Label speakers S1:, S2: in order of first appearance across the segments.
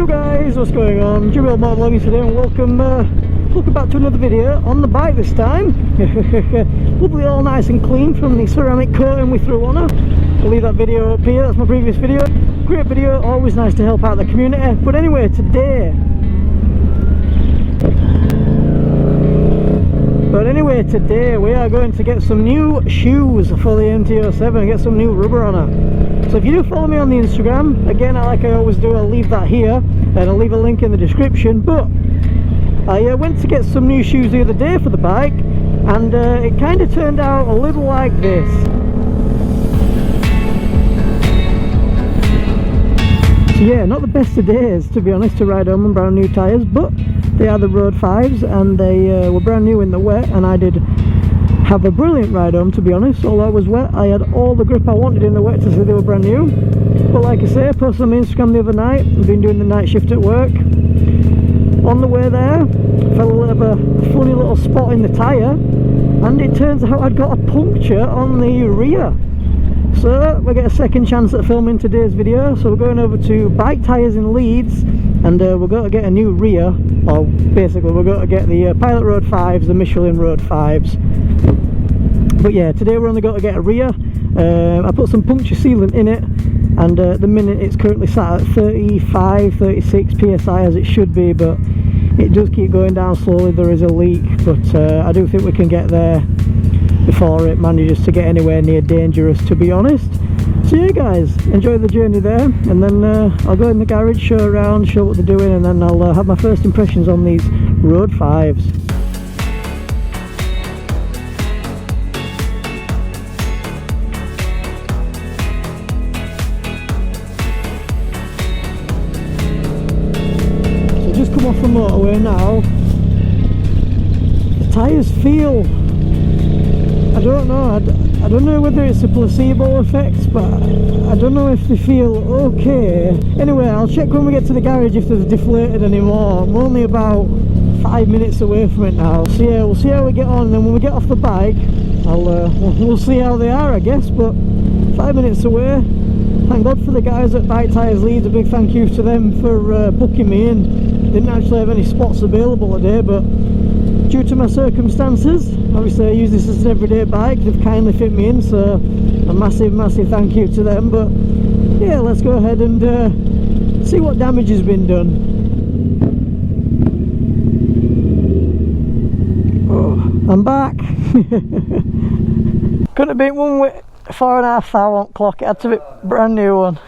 S1: Yo guys, what's going on? GIVI Motovlogging today, and welcome back to another video on the bike this time. Lovely, all nice and clean from the ceramic coating we threw on her. I'll leave that video up here. That's my previous video. Great video, always nice to help out the community. But anyway, today we are going to get some new shoes for the MT07 and get some new rubber on her. So if you do follow me on the Instagram, again, like I always do, I'll leave that here and I'll leave a link in the description. But I went to get some new shoes the other day for the bike, and it kind of turned out a little like this. So yeah, not the best of days, to be honest, to ride home on brand new tyres, but they are the Road 5's and they were brand new in the wet, and I did have a brilliant ride home, to be honest. Although it was wet, I had all the grip I wanted in the wet to say they were brand new. But like I say, I posted on my Instagram the other night. I've been doing the night shift at work. On the way there, I felt a little bit of a funny little spot in the tyre, and it turns out I'd got a puncture on the rear. So we get a second chance at filming today's video. So we're going over to Bike Tyres in Leeds, and we're going to get a new rear, or basically we're going to get the Pilot Road 5's, the Michelin Road 5's. But yeah, today we're only going to get a rear. I put some puncture sealant in it, and at the minute it's currently sat at 35-36 psi as it should be, but it does keep going down slowly. There is a leak, but I do think we can get there before it manages to get anywhere near dangerous, to be honest. So yeah guys, enjoy the journey there, and then I'll go in the garage, show around, show what they're doing, and then I'll have my first impressions on these Road 5's. So just come off the motorway now. The tyres feel, I don't know, I don't know whether it's a placebo effect, but I don't know if they feel okay. Anyway, I'll check when we get to the garage if they've deflated anymore. I'm only about 5 minutes away from it now. So yeah, we'll see how we get on, and then when we get off the bike, we'll see how they are, I guess. But 5 minutes away. Thank God for the guys at Bike Tyres Leeds. A big thank you to them for booking me in. Didn't actually have any spots available today, but due to my circumstances, obviously I use this as an everyday bike, they've kindly fit me in, so a massive thank you to them. But yeah, let's go ahead and see what damage has been done. Oh, I'm back. Couldn't have been one with 4.5 hour on clock, it had to be brand new one.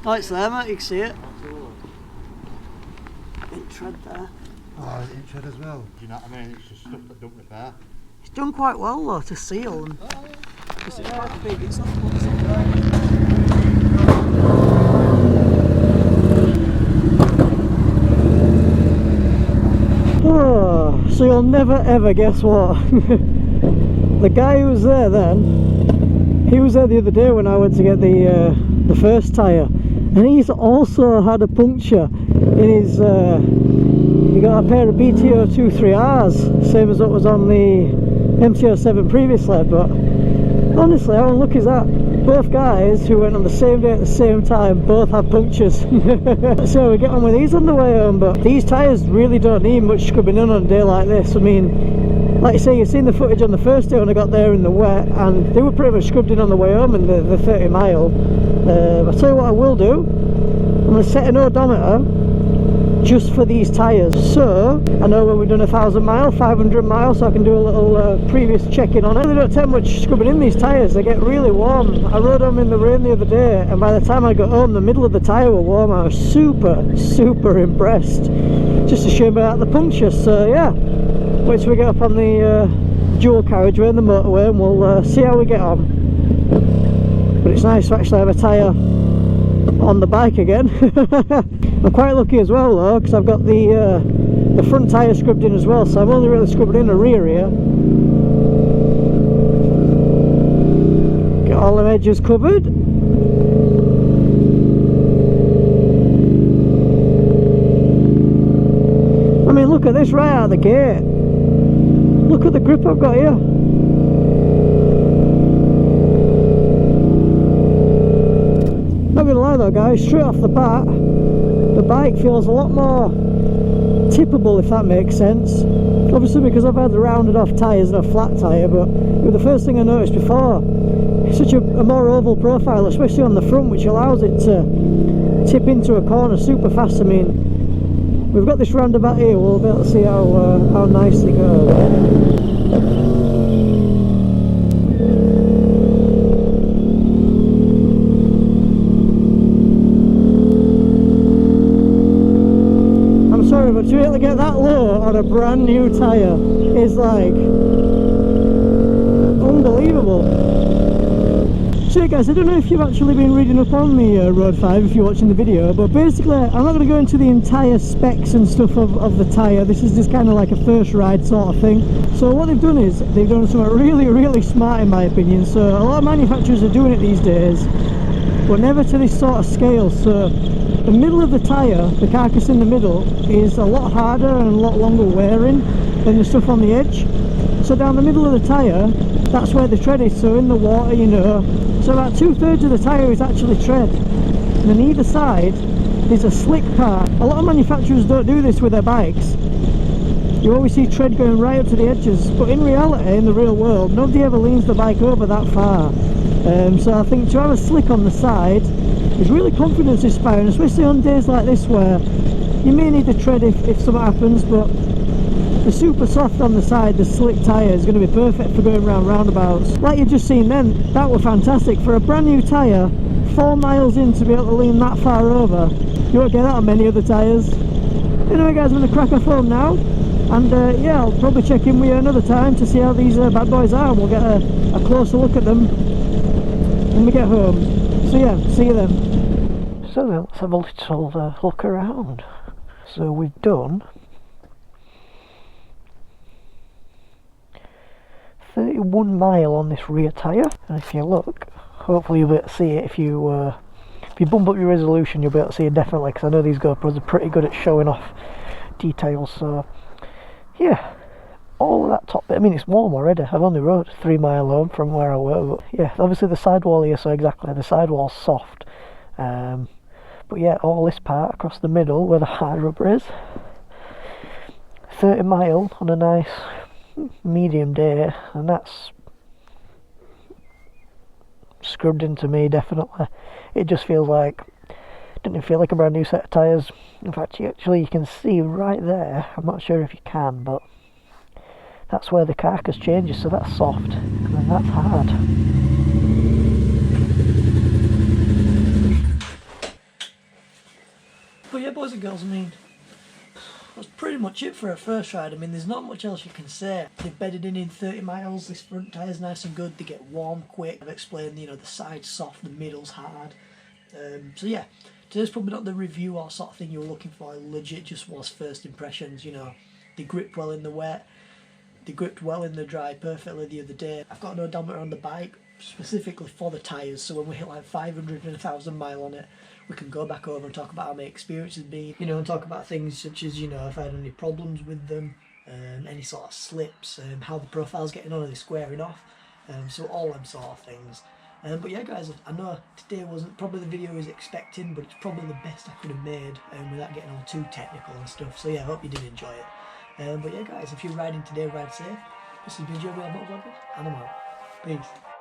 S1: Oh, it's there, mate, you can see it. Tread there.
S2: Oh, is it tread as well? Do you know what I mean? It's just stuff that don't repair.
S1: It's done quite well though to seal, and because it's quite big, it's not Oh, so you'll never ever guess what. The guy who was there then, he was there the other day when I went to get the first tyre, and he's also had a puncture in his he got a pair of BTO23Rs, same as what was on the MT07 previously. But honestly, how unlucky is that? Both guys who went on the same day at the same time both had punctures. So we get on with these on the way home, but these tyres really don't need much scrubbing in on a day like this. I mean, like you say, you've seen the footage on the first day when I got there in the wet, and they were pretty much scrubbed in on the way home in the 30 mile. I'll tell you what I will do, I'm going to set an odometer just for these tyres, so I know when we've done 1,000 miles, 500 miles, so I can do a little previous check-in on it. They don't take much scrubbing in these tyres, they get really warm. I rode them in the rain the other day, and by the time I got home the middle of the tyre were warm. I was super impressed. Just a shame about the puncture. So yeah, wait till we get up on the dual carriageway and the motorway, and we'll see how we get on. But it's nice to actually have a tyre on the bike again. I'm quite lucky as well though, because I've got the front tyre scrubbed in as well, so I'm only really scrubbing in the rear here. Get all the edges covered. I mean, look at this right out of the gate. Look at the grip I've got here. lie though guys, straight off the bat, the bike feels a lot more tippable, if that makes sense. Obviously because I've had the rounded off tyres and a flat tyre, but the first thing I noticed before, it's such a more oval profile, especially on the front, which allows it to tip into a corner super fast. I mean, we've got this roundabout here, we'll be able to see how nicely it goes. But to be able to get that low on a brand new tyre is like unbelievable. So yeah guys, I don't know if you've actually been reading up on the Road 5 if you're watching the video, but basically I'm not going to go into the entire specs and stuff of the tyre. This is just kind of like a first ride sort of thing. So what they've done is they've done something really smart in my opinion. So a lot of manufacturers are doing it these days, but never to this sort of scale. So the middle of the tyre, the carcass in the middle, is a lot harder and a lot longer wearing than the stuff on the edge. So down the middle of the tyre, that's where the tread is, so in the water, you know. So about 2/3 of the tyre is actually tread. And on either side, there's a slick part. A lot of manufacturers don't do this with their bikes. You always see tread going right up to the edges, but in reality, in the real world, nobody ever leans the bike over that far. So I think to have a slick on the side is really confidence inspiring, especially on days like this where you may need the tread if something happens, but the super soft on the side, the slick tyre, is going to be perfect for going around roundabouts. Like you've just seen then, that were fantastic. For a brand new tyre, 4 miles in to be able to lean that far over, you won't get that on many other tyres. Anyway guys, I'm going to crack off home now, and yeah, I'll probably check in with you another time to see how these bad boys are, and we'll get a closer look at them when we get home. So yeah, see you then. So then, let's have a little look around. So we've done 31 mile on this rear tyre, and if you look, hopefully you'll be able to see it. If you bump up your resolution, you'll be able to see it definitely, because I know these GoPros are pretty good at showing off details. So yeah, all of that top bit, I mean it's warm already. I've only rode 3 mile home from where I were, but yeah, obviously the sidewall here, so exactly, the sidewall's soft. But yeah, all this part across the middle where the hard rubber is, 30 mile on a nice medium day, and that's scrubbed into me definitely. It just feels like, didn't feel like a brand new set of tyres. In fact, you can see right there, I'm not sure if you can, but that's where the carcass changes, so that's soft and then that's hard. But yeah boys and girls, I mean, that's pretty much it for a first ride. I mean, there's not much else you can say. They've bedded in 30 miles, this front tyre's nice and good, they get warm quick. I've explained, you know, the side's soft, the middle's hard. So yeah, today's probably not the review or sort of thing you were looking for. It legit just was first impressions, you know. They gripped well in the wet, they gripped well in the dry perfectly the other day. I've got an odometer on the bike specifically for the tyres, so when we hit like 500 and 1,000 mile on it, we can go back over and talk about how my experience has been, you know, and talk about things such as, you know, if I had any problems with them, any sort of slips, how the profile's getting on, are they squaring off, so all them sort of things. But yeah guys, I know today wasn't probably the video I was expecting, but it's probably the best I could have made without getting all too technical and stuff, so yeah, I hope you did enjoy it. But yeah guys, if you're riding today, ride safe. This has been Joe, and I'm out. Peace.